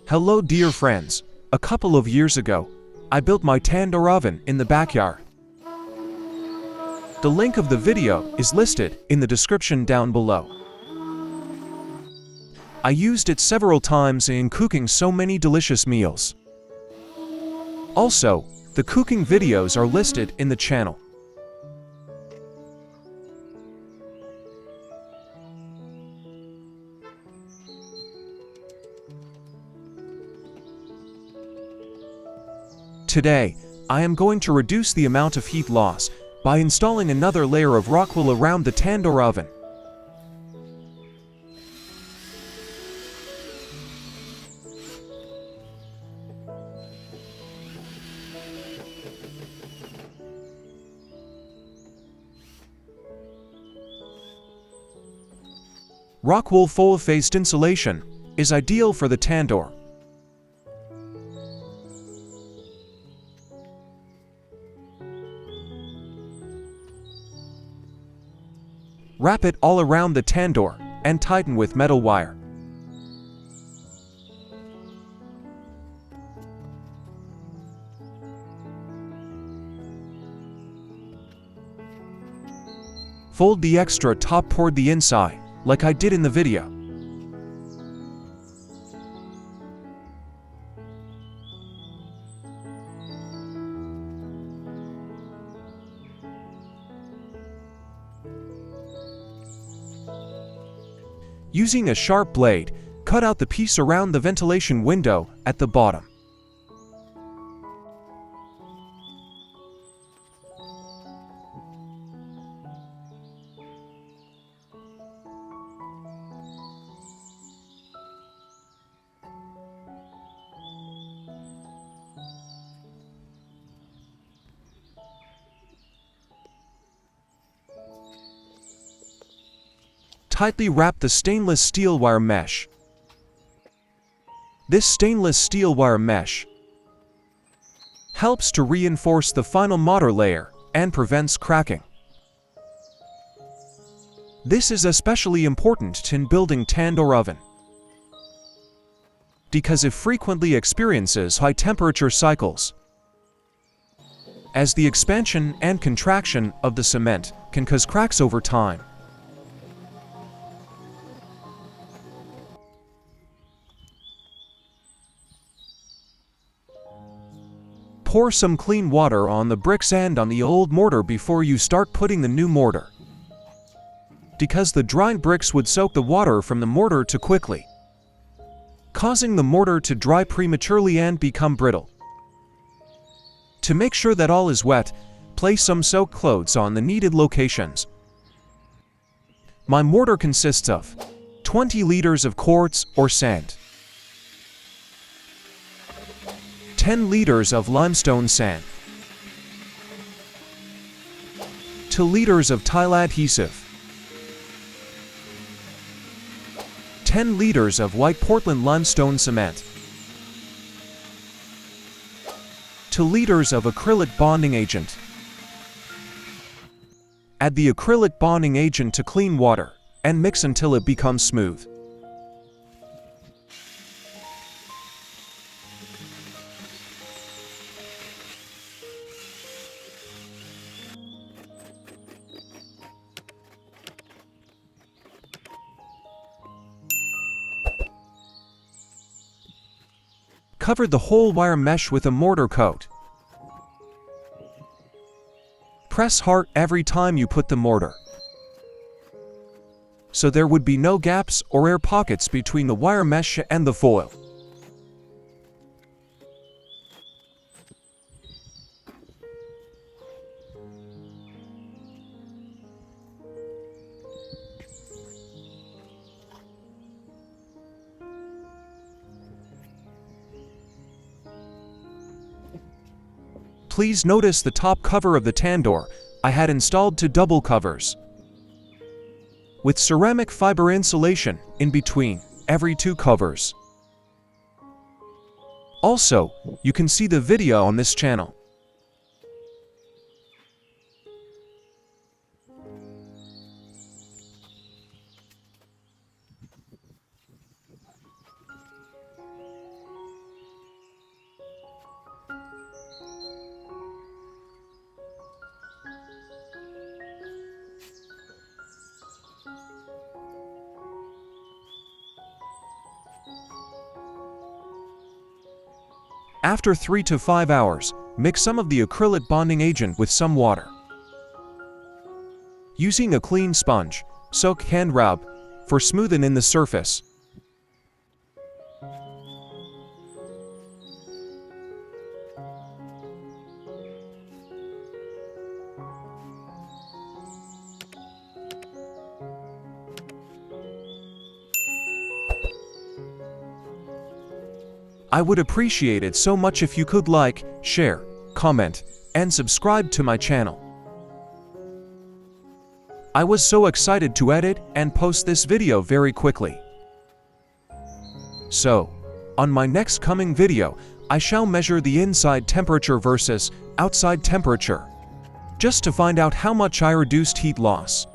Hello dear friends, a couple of years ago, I built my tandoor oven in the backyard. The link of the video is listed in the description down below. I used it several times in cooking so many delicious meals. Also, the cooking videos are listed in the channel. Today, I am going to reduce the amount of heat loss by installing another layer of Rockwool around the tandoor oven. Rockwool full-faced insulation is ideal for the tandoor. Wrap it all around the tandoor and tighten with metal wire. Fold the extra top toward the inside, like I did in the video. Using a sharp blade, cut out the piece around the ventilation window at the bottom. Tightly wrap the stainless steel wire mesh. This stainless steel wire mesh helps to reinforce the final mortar layer and prevents cracking. This is especially important in building tandoor oven because it frequently experiences high temperature cycles, as the expansion and contraction of the cement can cause cracks over time. Pour some clean water on the bricks and on the old mortar before you start putting the new mortar, because the dry bricks would soak the water from the mortar too quickly, causing the mortar to dry prematurely and become brittle. To make sure that all is wet, place some soaked clothes on the needed locations. My mortar consists of 20 liters of quartz or sand, 10 liters of limestone sand, 2 liters of tile adhesive, 10 liters of white Portland limestone cement, 2 liters of acrylic bonding agent. Add the acrylic bonding agent to clean water and mix until it becomes smooth. Cover the whole wire mesh with a mortar coat. Press hard every time you put the mortar, so there would be no gaps or air pockets between the wire mesh and the foil. Please notice the top cover of the tandoor I had installed to double covers, with ceramic fiber insulation in between every two covers. Also, you can see the video on this channel. After 3 to 5 hours, mix some of the acrylic bonding agent with some water. Using a clean sponge, soak hand rub for smoothing in the surface. I would appreciate it so much if you could like, share, comment, and subscribe to my channel. I was so excited to edit and post this video very quickly. So, on my next coming video, I shall measure the inside temperature versus outside temperature, just to find out how much I reduced heat loss.